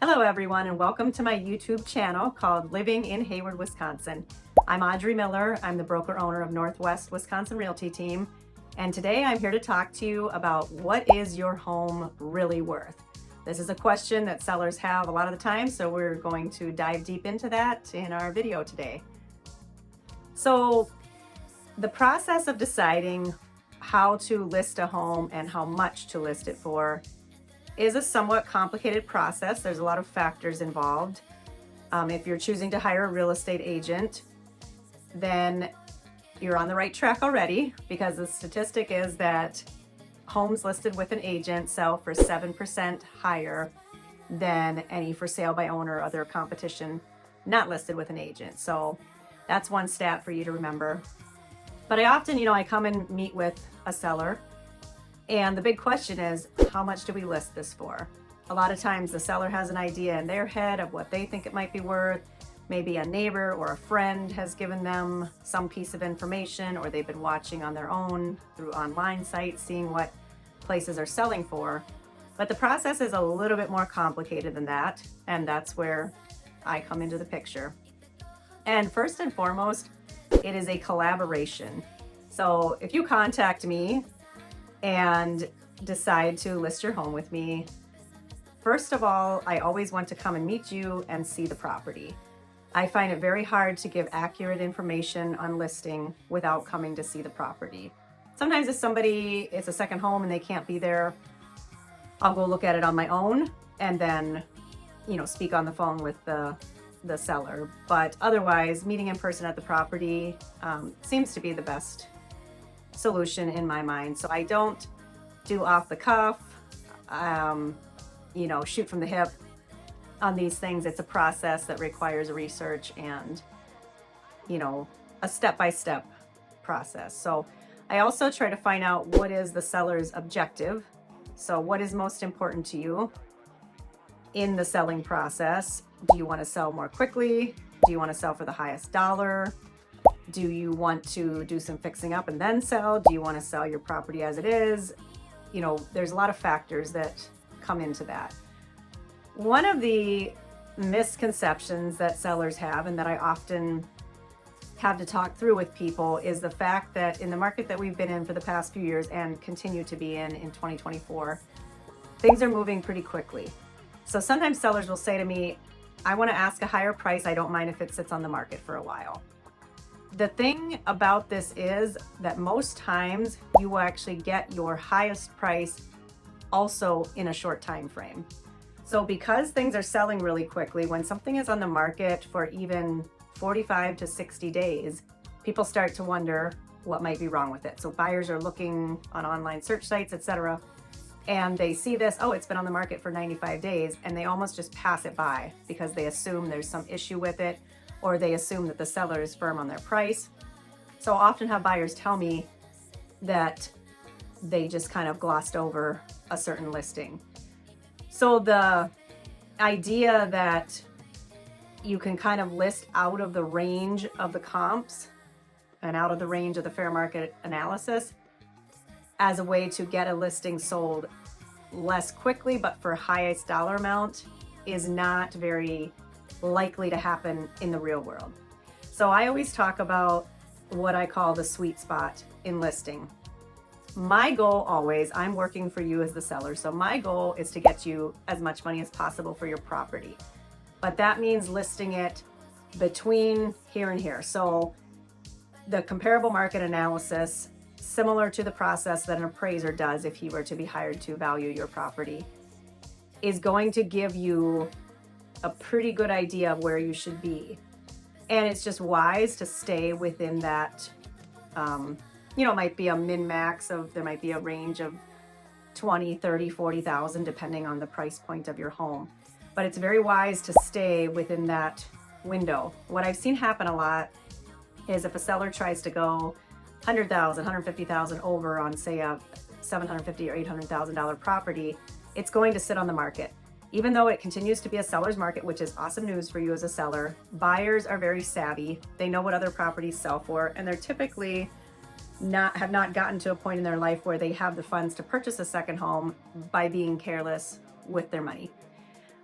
Hello everyone and welcome to my YouTube channel called Living in Hayward, Wisconsin. I'm Audrey Miller. I'm the broker owner of Northwest Wisconsin Realty Team. And today I'm here to talk to you about what is your home really worth? This is a question that sellers have a lot of the time, so we're going to dive deep into that in our video today. So the process of deciding how to list a home and how much to list it for is a somewhat complicated process. There's a lot of factors involved. If you're choosing to hire a real estate agent, then you're on the right track already, because the statistic is that homes listed with an agent sell for 7% higher than any for sale by owner or other competition not listed with an agent. So that's one stat for you to remember. But I often, I come and meet with a seller, and the big question is, how much do we list this for? A lot of times the seller has an idea in their head of what they think it might be worth. Maybe a neighbor or a friend has given them some piece of information, or they've been watching on their own through online sites, seeing what places are selling for. But the process is a little bit more complicated than that, and that's where I come into the picture. And first and foremost, it is a collaboration. So if you contact me and decide to list your home with me, first of all, I always want to come and meet you and see the property. I find it very hard to give accurate information on listing without coming to see the property. Sometimes if it's a second home and they can't be there, I'll go look at it on my own and then, speak on the phone with the seller. But otherwise, meeting in person at the property seems to be the best solution in my mind. So I don't do off the cuff, shoot from the hip on these things. It's a process that requires research and, a step-by-step process. So I also try to find out what is the seller's objective. So what is most important to you in the selling process? Do you want to sell more quickly? Do you want to sell for the highest dollar? Do you want to do some fixing up and then sell? Do you want to sell your property as it is? There's a lot of factors that come into that. One of the misconceptions that sellers have, and that I often have to talk through with people, is the fact that in the market that we've been in for the past few years and continue to be in 2024, things are moving pretty quickly. So sometimes sellers will say to me, I want to ask a higher price. I don't mind if it sits on the market for a while. The thing about this is that most times you will actually get your highest price also in a short time frame. So because things are selling really quickly, when something is on the market for even 45 to 60 days, people start to wonder what might be wrong with it. So buyers are looking on online search sites, etc., and they see this, oh, it's been on the market for 95 days, and they almost just pass it by because they assume there's some issue with it, or they assume that the seller is firm on their price. So I often have buyers tell me that they just kind of glossed over a certain listing. So the idea that you can kind of list out of the range of the comps and out of the range of the fair market analysis as a way to get a listing sold less quickly but for highest dollar amount is not very likely to happen in the real world. So I always talk about what I call the sweet spot in listing. My goal always, I'm working for you as the seller, so my goal is to get you as much money as possible for your property. But that means listing it between here and here. So the comparable market analysis, similar to the process that an appraiser does if he were to be hired to value your property, is going to give you a pretty good idea of where you should be. And it's just wise to stay within that, it might be a min-max of, there might be a range of 20, 30, 40,000, depending on the price point of your home. But it's very wise to stay within that window. What I've seen happen a lot is if a seller tries to go 100,000, 150,000 over on, say, a $750,000 or $800,000 property, it's going to sit on the market. Even though it continues to be a seller's market, which is awesome news for you as a seller, buyers are very savvy. They know what other properties sell for, and they're typically have not gotten to a point in their life where they have the funds to purchase a second home by being careless with their money.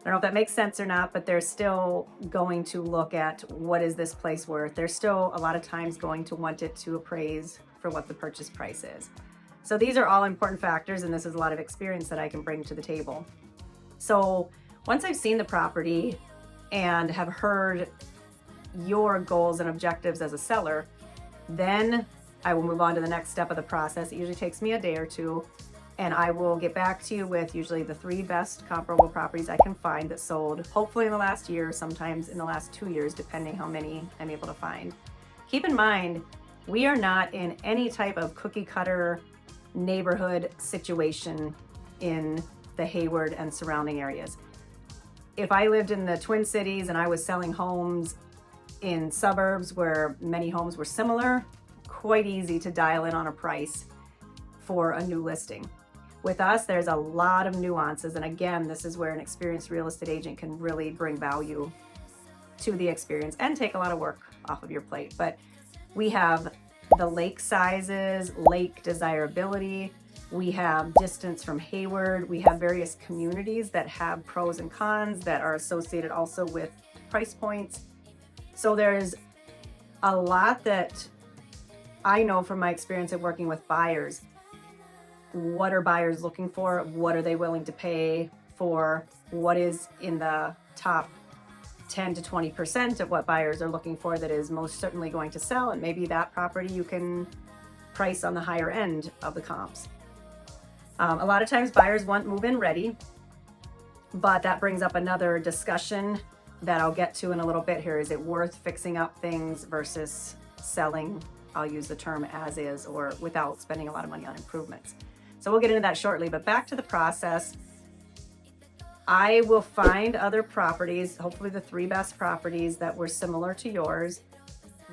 don't know if that makes sense or not, but they're still going to look at what is this place worth. They're still a lot of times going to want it to appraise for what the purchase price is. So these are all important factors, and this is a lot of experience that I can bring to the table. So once I've seen the property and have heard your goals and objectives as a seller, then I will move on to the next step of the process. It usually takes me a day or two, and I will get back to you with usually the 3 best comparable properties I can find that sold, hopefully in the last year, sometimes in the last 2 years, depending how many I'm able to find. Keep in mind, we are not in any type of cookie cutter neighborhood situation in the Hayward and surrounding areas. If I lived in the Twin Cities and I was selling homes in suburbs where many homes were similar, quite easy to dial in on a price for a new listing. With us, there's a lot of nuances, and again, this is where an experienced real estate agent can really bring value to the experience and take a lot of work off of your plate. But we have the lake sizes, lake desirability, we have distance from Hayward, we have various communities that have pros and cons that are associated also with price points. So there's a lot that I know from my experience of working with buyers. What are buyers looking for? What are they willing to pay for? What is in the top 10 to 20% of what buyers are looking for that is most certainly going to sell, and maybe that property you can price on the higher end of the comps. A lot of times buyers want move-in ready, but that brings up another discussion that I'll get to in a little bit here. Is it worth fixing up things versus selling, I'll use the term as is, or without spending a lot of money on improvements? So we'll get into that shortly, but back to the process. I will find other properties, hopefully the 3 best properties that were similar to yours.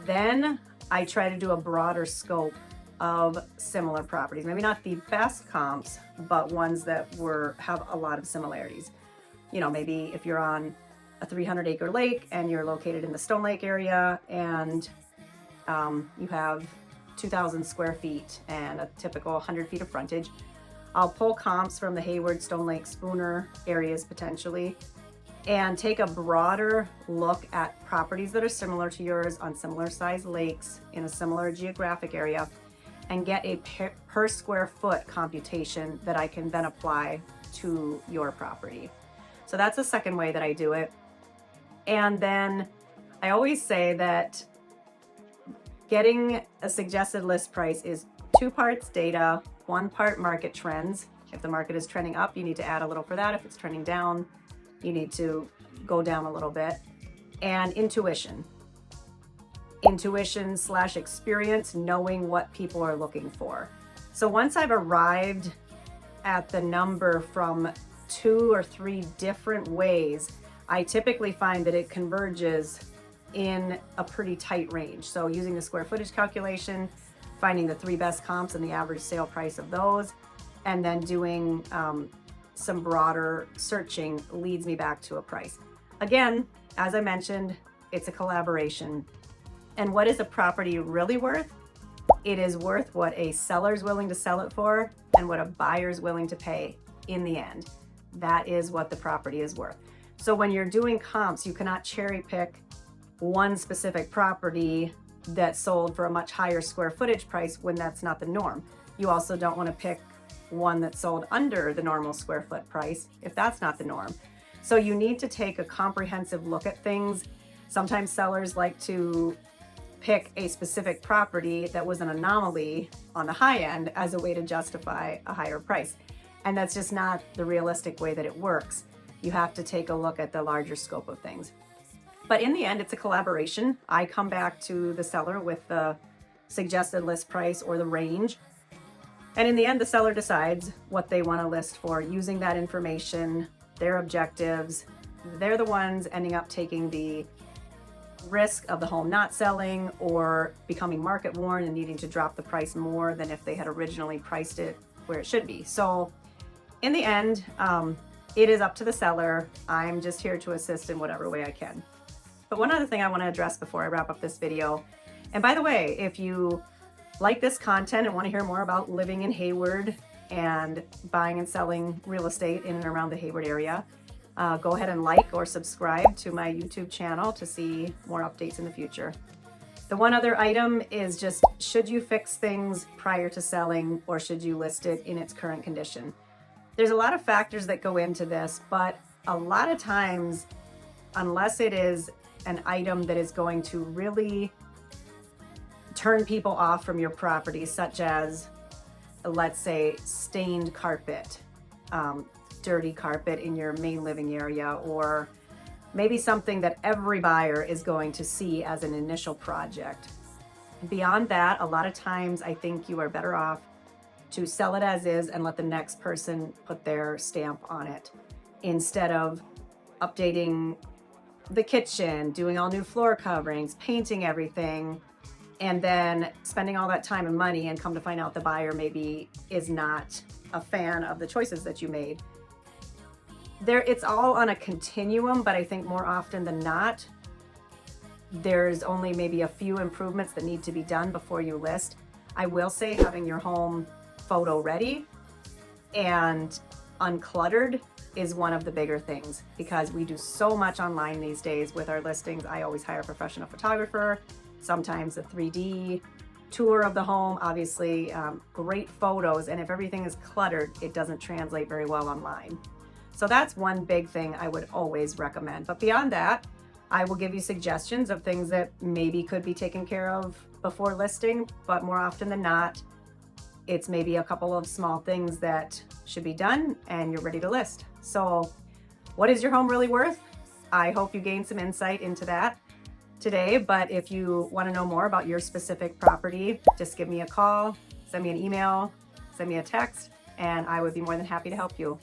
Then I try to do a broader scope of similar properties. Maybe not the best comps, but ones that have a lot of similarities. You know, maybe if you're on a 300-acre lake and you're located in the Stone Lake area and you have 2,000 square feet and a typical 100 feet of frontage, I'll pull comps from the Hayward, Stone Lake, Spooner areas potentially, and take a broader look at properties that are similar to yours on similar sized lakes in a similar geographic area, and get a per square foot computation that I can then apply to your property. So that's the second way that I do it. And then I always say that getting a suggested list price is 2 parts data, 1 part market trends. If the market is trending up, you need to add a little for that. If it's trending down, you need to go down a little bit. And intuition. Intuition/experience, knowing what people are looking for. So once I've arrived at the number from 2 or 3 different ways, I typically find that it converges in a pretty tight range. So using the square footage calculation, finding the 3 best comps and the average sale price of those, and then doing some broader searching leads me back to a price. Again, as I mentioned, it's a collaboration. And what is a property really worth? It is worth what a seller's willing to sell it for and what a buyer's willing to pay in the end. That is what the property is worth. So when you're doing comps, you cannot cherry pick one specific property that sold for a much higher square footage price when that's not the norm. You also don't want to pick one that sold under the normal square foot price if that's not the norm. So you need to take a comprehensive look at things. Sometimes sellers like to pick a specific property that was an anomaly on the high end as a way to justify a higher price. And that's just not the realistic way that it works. You have to take a look at the larger scope of things. But in the end, it's a collaboration. I come back to the seller with the suggested list price or the range. And in the end, the seller decides what they want to list for using that information, their objectives. They're the ones ending up taking the risk of the home not selling or becoming market worn and needing to drop the price more than if they had originally priced it where it should be. So in the end, it is up to the seller. I'm just here to assist in whatever way I can. But one other thing I want to address before I wrap up this video, and by the way, if you like this content and want to hear more about living in Hayward and buying and selling real estate in and around the Hayward area, Go ahead and like or subscribe to my YouTube channel to see more updates in the future. The one other item is just, should you fix things prior to selling or should you list it in its current condition? There's a lot of factors that go into this, but a lot of times, unless it is an item that is going to really turn people off from your property, such as, let's say, stained carpet, dirty carpet in your main living area, or maybe something that every buyer is going to see as an initial project. Beyond that, a lot of times I think you are better off to sell it as is and let the next person put their stamp on it, instead of updating the kitchen, doing all new floor coverings, painting everything, and then spending all that time and money and come to find out the buyer maybe is not a fan of the choices that you made. It's all on a continuum, but I think more often than not, there's only maybe a few improvements that need to be done before you list. I will say having your home photo ready and uncluttered is one of the bigger things, because we do so much online these days with our listings. I always hire a professional photographer, sometimes a 3D tour of the home, obviously great photos, and if everything is cluttered, it doesn't translate very well online. So that's one big thing I would always recommend. But beyond that, I will give you suggestions of things that maybe could be taken care of before listing, but more often than not, it's maybe a couple of small things that should be done and you're ready to list. So what is your home really worth? I hope you gained some insight into that today, but if you want to know more about your specific property, just give me a call, send me an email, send me a text, and I would be more than happy to help you.